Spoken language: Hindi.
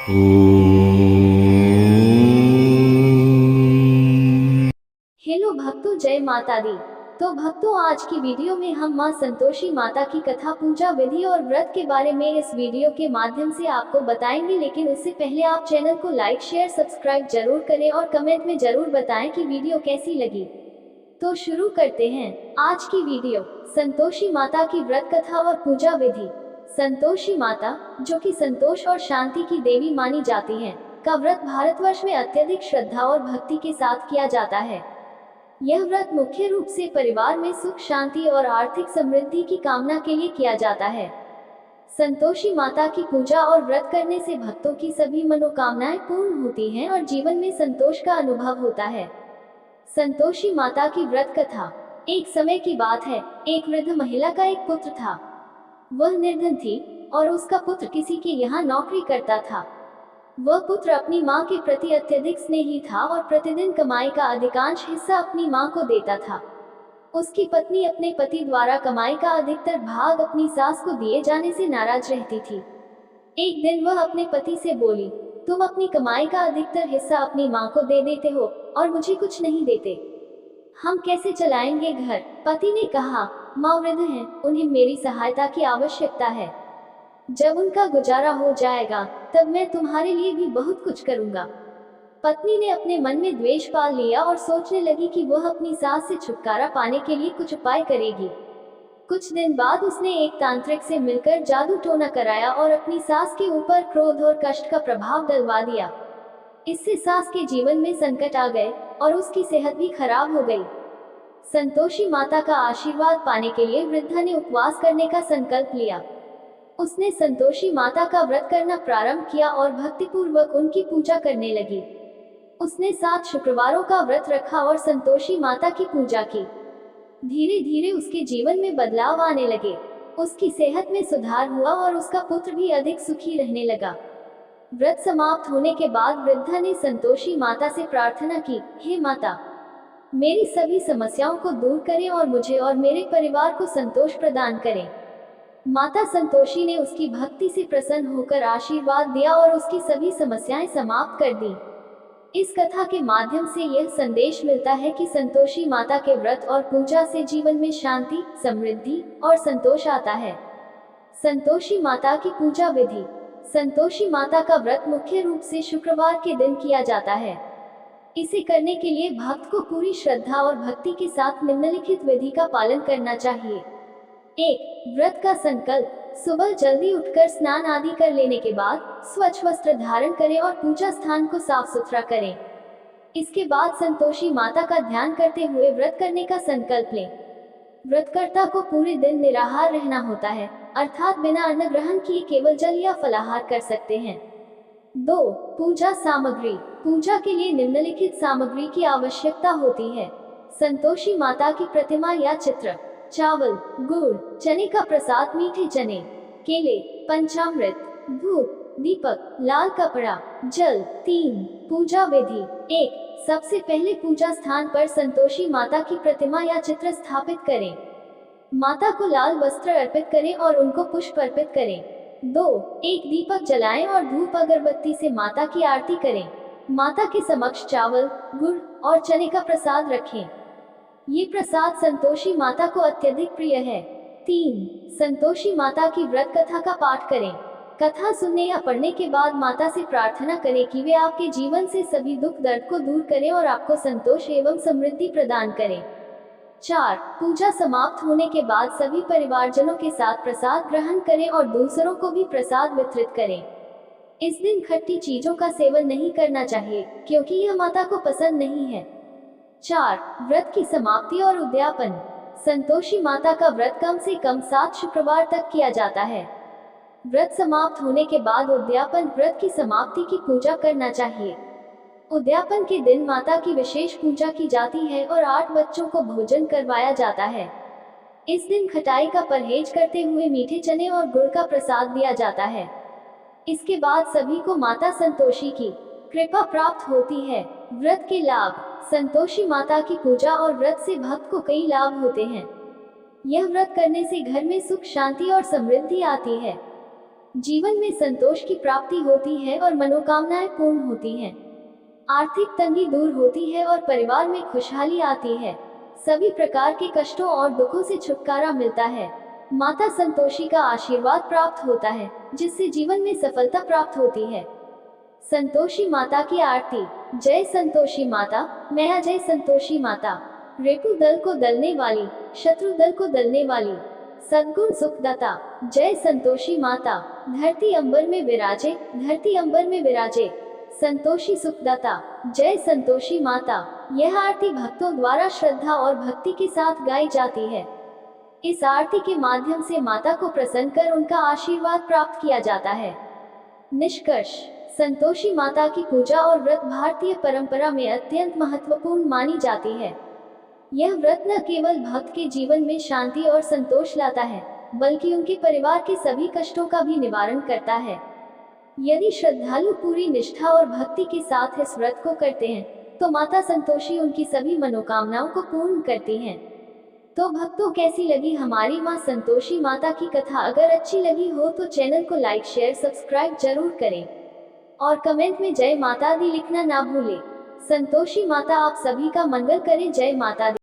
हेलो भक्तों, जय माता दी। तो भक्तों, आज की वीडियो में हम मां संतोषी माता की कथा, पूजा विधि और व्रत के बारे में इस वीडियो के माध्यम से आपको बताएंगे। लेकिन उससे पहले आप चैनल को लाइक शेयर सब्सक्राइब जरूर करें और कमेंट में जरूर बताएं कि वीडियो कैसी लगी। तो शुरू करते हैं आज की वीडियो। संतोषी माता की व्रत कथा और पूजा विधि। संतोषी माता, जो कि संतोष और शांति की देवी मानी जाती हैं, का व्रत भारतवर्ष में अत्यधिक श्रद्धा और भक्ति के साथ किया जाता है। यह व्रत मुख्य रूप से परिवार में सुख शांति और आर्थिक समृद्धि की कामना के लिए किया जाता है। संतोषी माता की पूजा और व्रत करने से भक्तों की सभी मनोकामनाएं पूर्ण होती हैं और जीवन में संतोष का अनुभव होता है। संतोषी माता की व्रत कथा। एक समय की बात है, एक वृद्ध महिला का एक पुत्र था। वह निर्धन थी और उसका पुत्र किसी के यहाँ नौकरी करता था। वह पुत्र अपनी माँ के प्रति अत्यधिक स्नेही था और प्रतिदिन कमाई का अधिकांश हिस्सा अपनी माँ को देता था। उसकी पत्नी अपने पति द्वारा कमाई का अधिकतर भाग अपनी सास को दिए जाने से नाराज रहती थी। एक दिन वह अपने पति से बोली, तुम अपनी कमाई का अधिकतर हिस्सा अपनी माँ को दे देते हो और मुझे कुछ नहीं देते। हम कैसे चलाएंगे घर? पति ने कहा, माँ वृद्ध हैं, उन्हें मेरी सहायता की आवश्यकता है। जब उनका गुजारा हो जाएगा तब मैं तुम्हारे लिए भी बहुत कुछ करूंगा। पत्नी ने अपने मन में द्वेष पाल लिया और सोचने लगी कि वह अपनी सास से छुटकारा पाने के लिए कुछ उपाय करेगी। कुछ दिन बाद उसने एक तांत्रिक से मिलकर जादू टोना कराया और अपनी सास के ऊपर क्रोध और कष्ट का प्रभाव डलवा दिया। इससे सास के जीवन में संकट आ गए और उसकी सेहत भी खराब हो गई। संतोषी माता का आशीर्वाद पाने के लिए वृद्धा ने उपवास करने का संकल्प लिया। उसने संतोषी माता का व्रत करना प्रारंभ किया और भक्तिपूर्वक उनकी पूजा करने लगी। उसने 7 शुक्रवारों का व्रत रखा और संतोषी माता की पूजा की। धीरे धीरे उसके जीवन में बदलाव आने लगे। उसकी सेहत में सुधार हुआ और उसका पुत्र भी अधिक सुखी रहने लगा। व्रत समाप्त होने के बाद वृद्धा ने संतोषी माता से प्रार्थना की, हे माता, मेरी सभी समस्याओं को दूर करें और मुझे और मेरे परिवार को संतोष प्रदान करें। माता संतोषी ने उसकी भक्ति से प्रसन्न होकर आशीर्वाद दिया और उसकी सभी समस्याएं समाप्त कर दी। इस कथा के माध्यम से यह संदेश मिलता है कि संतोषी माता के व्रत और पूजा से जीवन में शांति, समृद्धि और संतोष आता है। संतोषी माता की पूजा विधि। संतोषी माता का व्रत मुख्य रूप से शुक्रवार के दिन किया जाता है। इसे करने के लिए भक्त को पूरी श्रद्धा और भक्ति के साथ निम्नलिखित विधि का पालन करना चाहिए। 1. व्रत का संकल्प। सुबह जल्दी उठकर स्नान आदि कर लेने के बाद स्वच्छ वस्त्र धारण करें और पूजा स्थान को साफ सुथरा करें। इसके बाद संतोषी माता का ध्यान करते हुए व्रत करने का संकल्प लें। व्रतकर्ता को पूरे दिन निराहार रहना होता है, अर्थात बिना अन्न ग्रहण किए केवल जल या फलाहार कर सकते हैं। 2. पूजा सामग्री। पूजा के लिए निम्नलिखित सामग्री की आवश्यकता होती है। संतोषी माता की प्रतिमा या चित्र, चावल, गुड़, चने का प्रसाद, मीठे चने, केले, पंचामृत, धूप, दीपक, लाल कपड़ा, जल। 3. पूजा विधि। 1. सबसे पहले पूजा स्थान पर संतोषी माता की प्रतिमा या चित्र स्थापित करें। माता को लाल वस्त्र अर्पित करें और उनको पुष्प अर्पित करें। 2. एक दीपक जलाएं और धूप अगरबत्ती से माता की आरती करें। माता के समक्ष चावल, गुड़ और चने का प्रसाद रखें। ये प्रसाद संतोषी माता को अत्यधिक प्रिय है। 3. संतोषी माता की व्रत कथा का पाठ करें। कथा सुनने या पढ़ने के बाद माता से प्रार्थना करें कि वे आपके जीवन से सभी दुख दर्द को दूर करें और आपको संतोष एवं समृद्धि प्रदान करें। 4. पूजा समाप्त होने के बाद सभी परिवारजनों के साथ प्रसाद ग्रहण करें और दूसरों को भी प्रसाद वितरित करें। इस दिन खट्टी चीजों का सेवन नहीं करना चाहिए क्योंकि यह माता को पसंद नहीं है। 4. व्रत की समाप्ति और उद्यापन। संतोषी माता का व्रत कम से कम 7 शुक्रवार तक किया जाता है। व्रत समाप्त होने के बाद उद्यापन, व्रत की समाप्ति की पूजा करना चाहिए। उद्यापन के दिन माता की विशेष पूजा की जाती है और 8 बच्चों को भोजन करवाया जाता है। इस दिन खटाई का परहेज करते हुए मीठे चने और गुड़ का प्रसाद दिया जाता है। इसके बाद सभी को माता संतोषी की कृपा प्राप्त होती है। व्रत के लाभ। संतोषी माता की पूजा और व्रत से भक्त को कई लाभ होते हैं। यह व्रत करने से घर में सुख शांति और समृद्धि आती है। जीवन में संतोष की प्राप्ति होती है और मनोकामनाएं पूर्ण होती हैं। आर्थिक तंगी दूर होती है और परिवार में खुशहाली आती है। सभी प्रकार के कष्टों और दुखों से छुटकारा मिलता है। माता संतोषी का आशीर्वाद प्राप्त होता है, जिससे जीवन में सफलता प्राप्त होती है। संतोषी माता की आरती। जय संतोषी माता, मैया जय संतोषी माता। रेपु दल को दलने वाली, शत्रु दल को दलने वाली, सद्गुण सुखदाता। जय संतोषी माता। धरती अंबर में विराजे, धरती अंबर में विराजे, संतोषी सुखदाता। जय संतोषी माता। यह आरती भक्तों द्वारा श्रद्धा और भक्ति के साथ गाई जाती है। इस आरती के माध्यम से माता को प्रसन्न कर उनका आशीर्वाद प्राप्त किया जाता है। निष्कर्ष, संतोषी माता की पूजा और व्रत भारतीय परंपरा में अत्यंत महत्वपूर्ण मानी जाती है। यह व्रत न केवल भक्त के जीवन में शांति और संतोष लाता है, बल्कि उनके परिवार के सभी कष्टों का भी निवारण करता है। यदि श्रद्धालु पूरी निष्ठा और भक्ति के साथ इस व्रत को करते हैं, तो माता संतोषी उनकी सभी मनोकामनाओं को पूर्ण करती हैं। तो भक्तों, कैसी लगी हमारी मां संतोषी माता की कथा? अगर अच्छी लगी हो तो चैनल को लाइक, शेयर, सब्सक्राइब जरूर करें और कमेंट में जय माता दी लिखना ना भूलें। संतोषी माता आप सभी का मंगल करे। जय माता दी।